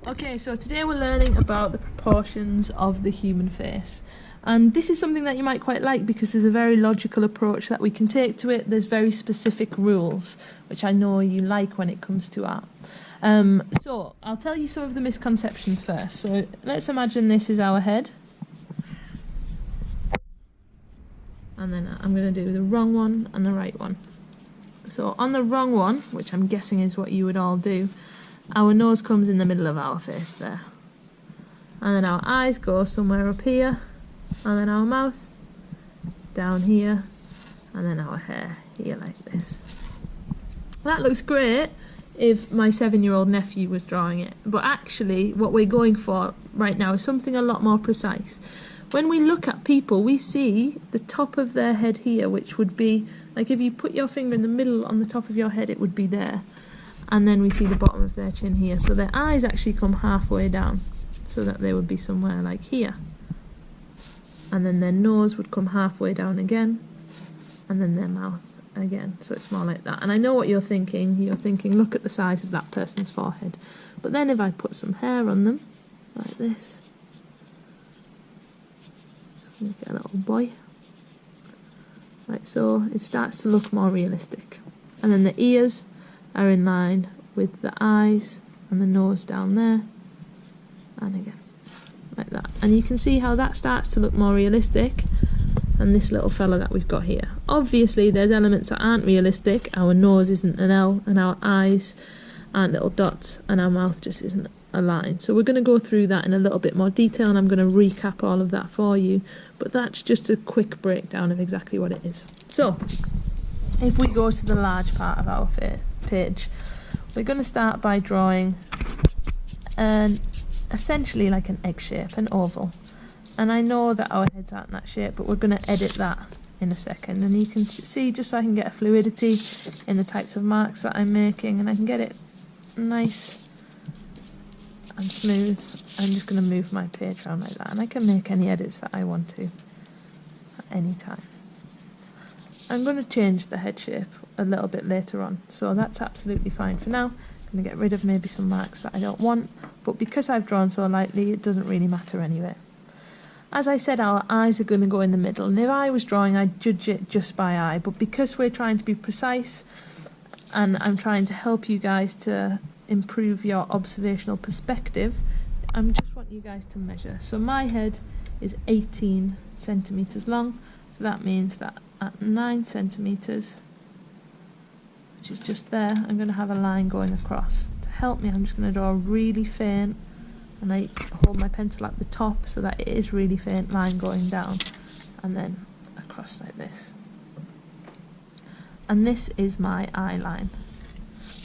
Okay, so today we're learning about the proportions of the human face. And this is something that you might quite like because there's a very logical approach that we can take to it. There's very specific rules, which I know you like when it comes to art. So I'll tell you some of the misconceptions first. So let's imagine this is our head. And then I'm going to do the wrong one and the right one. So on the wrong one, which I'm guessing is what you would all do, our nose comes in the middle of our face there. And then our eyes go somewhere up here. And then our mouth down here. And then our hair here like this. That looks great if my 7-year-old nephew was drawing it. But actually what we're going for right now is something a lot more precise. When we look at people, we see the top of their head here, which would be, like if you put your finger in the middle on the top of your head, it would be there. And then we see the bottom of their chin here. So their eyes actually come halfway down, so that they would be somewhere like here. And then their nose would come halfway down again, and then their mouth again. So it's more like that. And I know what you're thinking. You're thinking, look at the size of that person's forehead. But then if I put some hair on them, like this, let's make it a little boy. Right, so it starts to look more realistic. And then the ears are in line with the eyes and the nose down there, and again like that. And you can see how that starts to look more realistic. And this little fella that we've got here, obviously there's elements that aren't realistic. Our nose isn't an L, and our eyes aren't little dots, and our mouth just isn't a line. So we're going to go through that in a little bit more detail, and I'm going to recap all of that for you, but that's just a quick breakdown of exactly what it is. So if we go to the large part of our page, we're going to start by drawing essentially like an egg shape, an oval. And I know that our heads aren't that shape, but we're going to edit that in a second. And you can see, just so I can get a fluidity in the types of marks that I'm making, and I can get it nice and smooth, I'm just going to move my page around like that. And I can make any edits that I want to at any time. I'm going to change the head shape a little bit later on, so that's absolutely fine for now. I'm going to get rid of maybe some marks that I don't want, but because I've drawn so lightly, it doesn't really matter anyway. As I said, our eyes are going to go in the middle, and if I was drawing, I'd judge it just by eye, but because we're trying to be precise, and I'm trying to help you guys to improve your observational perspective, I just want you guys to measure. So my head is 18 centimetres long, so that means that at 9 centimetres, which is just there, I'm going to have a line going across. To help me, I'm just going to draw a really faint, and I hold my pencil at the top so that it is really faint line going down, and then across like this. And this is my eye line.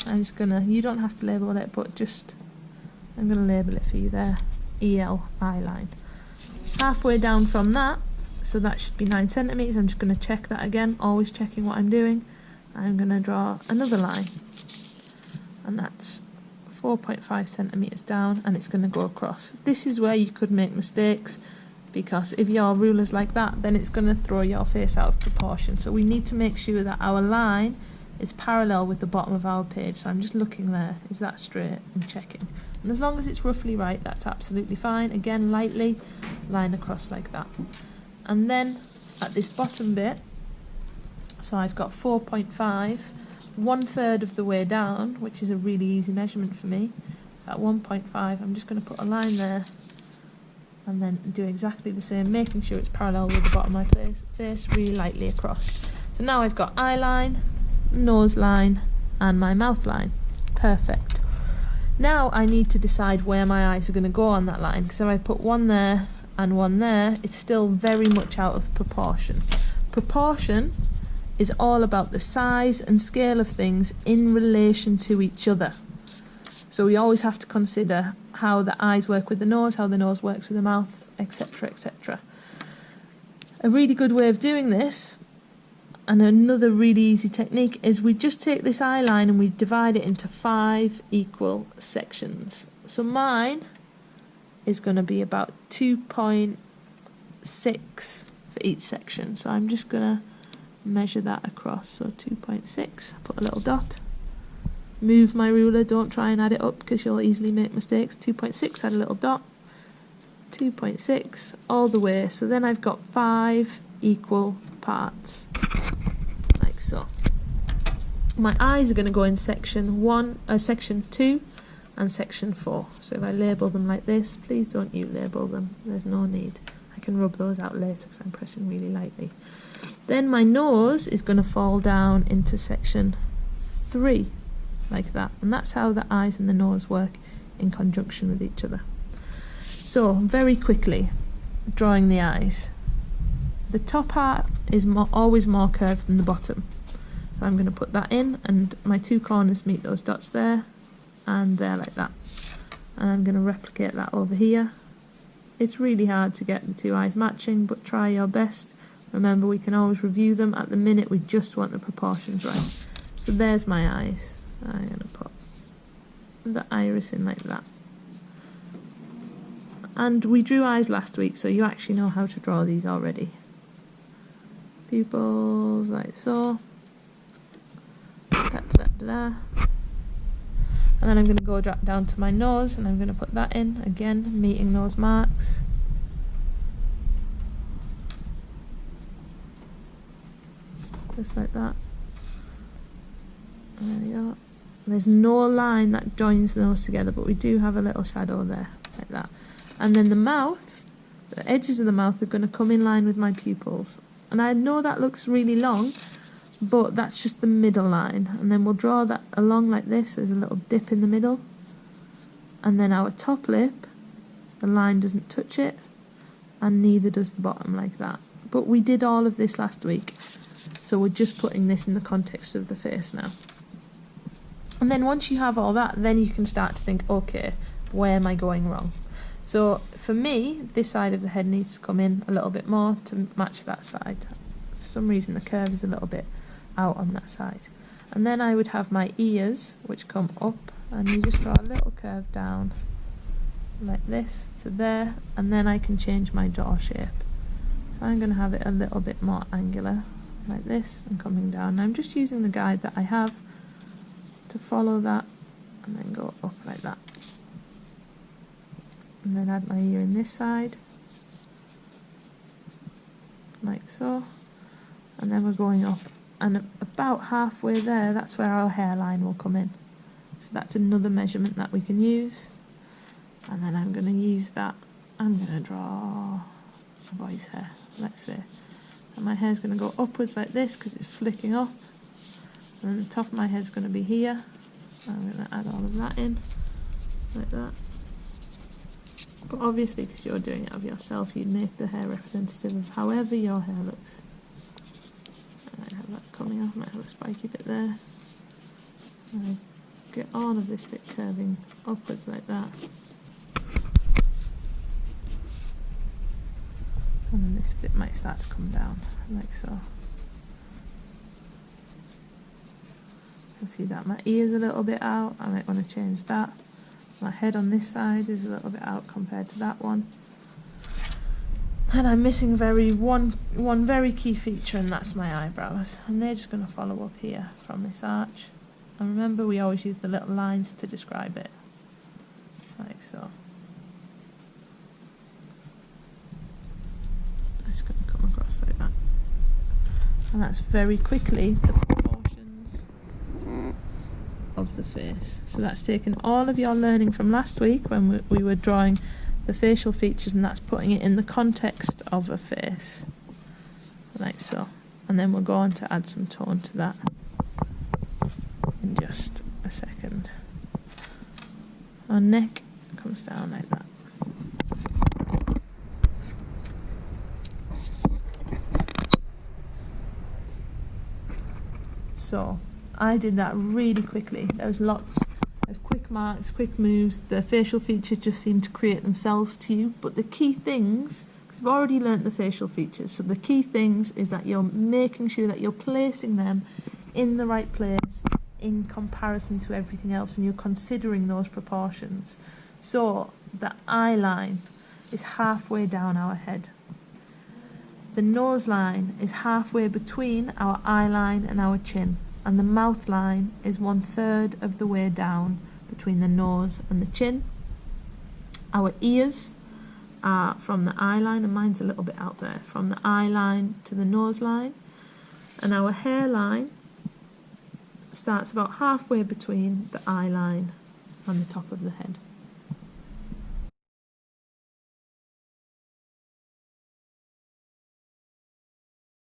I'm just going to, you don't have to label it, but just, I'm going to label it for you there, EL eye line. Halfway down from that, so that should be 9 centimetres. I'm just going to check that again, always checking what I'm doing. I'm going to draw another line, and that's 4.5 centimetres down, and it's going to go across. This is where you could make mistakes, because if your ruler's like that, then it's going to throw your face out of proportion. So we need to make sure that our line is parallel with the bottom of our page. So I'm just looking there, is that straight, and checking. And as long as it's roughly right, that's absolutely fine. Again, lightly line across like that. And then at this bottom bit, so I've got 4.5, 1/3 of the way down, which is a really easy measurement for me. So at 1.5, I'm just going to put a line there, and then do exactly the same, making sure it's parallel with the bottom of my face, really lightly across. So now I've got eye line, nose line, and my mouth line. Perfect. Now I need to decide where my eyes are going to go on that line, because if I put one there and one there, it's still very much out of proportion. Proportion is all about the size and scale of things in relation to each other. So we always have to consider how the eyes work with the nose, how the nose works with the mouth, etc., etc. A really good way of doing this, and another really easy technique, is we just take this eye line and we divide it into 5 equal sections. So mine is going to be about 2.6 for each section. So I'm just going to measure that across. So 2.6, put a little dot, move my ruler, don't try and add it up because you'll easily make mistakes. 2.6, add a little dot, 2.6 all the way. So then I've got 5 equal parts, like so. My eyes are going to go in section 2 and section 4. So if I label them like this, please don't you label them, there's no need. I can rub those out later because I'm pressing really lightly. Then my nose is going to fall down into section 3, like that. And that's how the eyes and the nose work in conjunction with each other. So very quickly, drawing the eyes. The top part is always more curved than the bottom. So I'm going to put that in, and my 2 corners meet those dots there and there, like that. And I'm going to replicate that over here. It's really hard to get the 2 eyes matching, but try your best. Remember, we can always review them. At the minute, we just want the proportions right. So there's my eyes. I'm going to put the iris in like that. And we drew eyes last week, so you actually know how to draw these already. Pupils, like so. Da, da, da, da. And then I'm going to go down to my nose, and I'm going to put that in, again, meeting those marks. Just like that. There we go. There's no line that joins those together, but we do have a little shadow there, like that. And then the mouth, the edges of the mouth are going to come in line with my pupils. And I know that looks really long, but that's just the middle line. And then we'll draw that along like this. There's a little dip in the middle. And then our top lip, the line doesn't touch it, and neither does the bottom, like that. But we did all of this last week, so we're just putting this in the context of the face now. And then once you have all that, then you can start to think, okay, where am I going wrong? So for me, this side of the head needs to come in a little bit more to match that side. For some reason, the curve is a little bit out on that side. And then I would have my ears, which come up, and you just draw a little curve down like this to there, and then I can change my jaw shape. So I'm going to have it a little bit more angular, like this, and coming down. Now I'm just using the guide that I have to follow that, and then go up like that. And then add my ear in this side, like so. And then we're going up, and about halfway there, that's where our hairline will come in. So that's another measurement that we can use. And then I'm going to use that. I'm going to draw a boy's hair, let's say. And my hair's going to go upwards like this because it's flicking up. And then the top of my head's going to be here. I'm going to add all of that in, like that. But obviously, because you're doing it of yourself, you'd make the hair representative of however your hair looks. And I have that coming off, might have a spiky bit there. And I get all of this bit curving upwards like that. And then this bit might start to come down, like so. You can see that my ear's a little bit out, I might want to change that. My head on this side is a little bit out compared to that one. And I'm missing one very key feature, and that's my eyebrows. And they're just going to follow up here from this arch. And remember, we always use the little lines to describe it, like so. Just going to come across like that. And that's very quickly the proportions of the face. So that's taken all of your learning from last week when we were drawing the facial features, and that's putting it in the context of a face, like so. And then we'll go on to add some tone to that in just a second. Our neck comes down like that. So I did that really quickly. There was lots of quick marks, quick moves. The facial features just seem to create themselves to you. But the key things, because you've already learnt the facial features, so the key things is that you're making sure that you're placing them in the right place in comparison to everything else, and you're considering those proportions. So the eye line is halfway down our head. The nose line is halfway between our eye line and our chin. and the mouth line is 1/3 of the way down between the nose and the chin. Our ears are from the eye line, and mine's a little bit out there, from the eye line to the nose line, and our hairline starts about halfway between the eye line and the top of the head.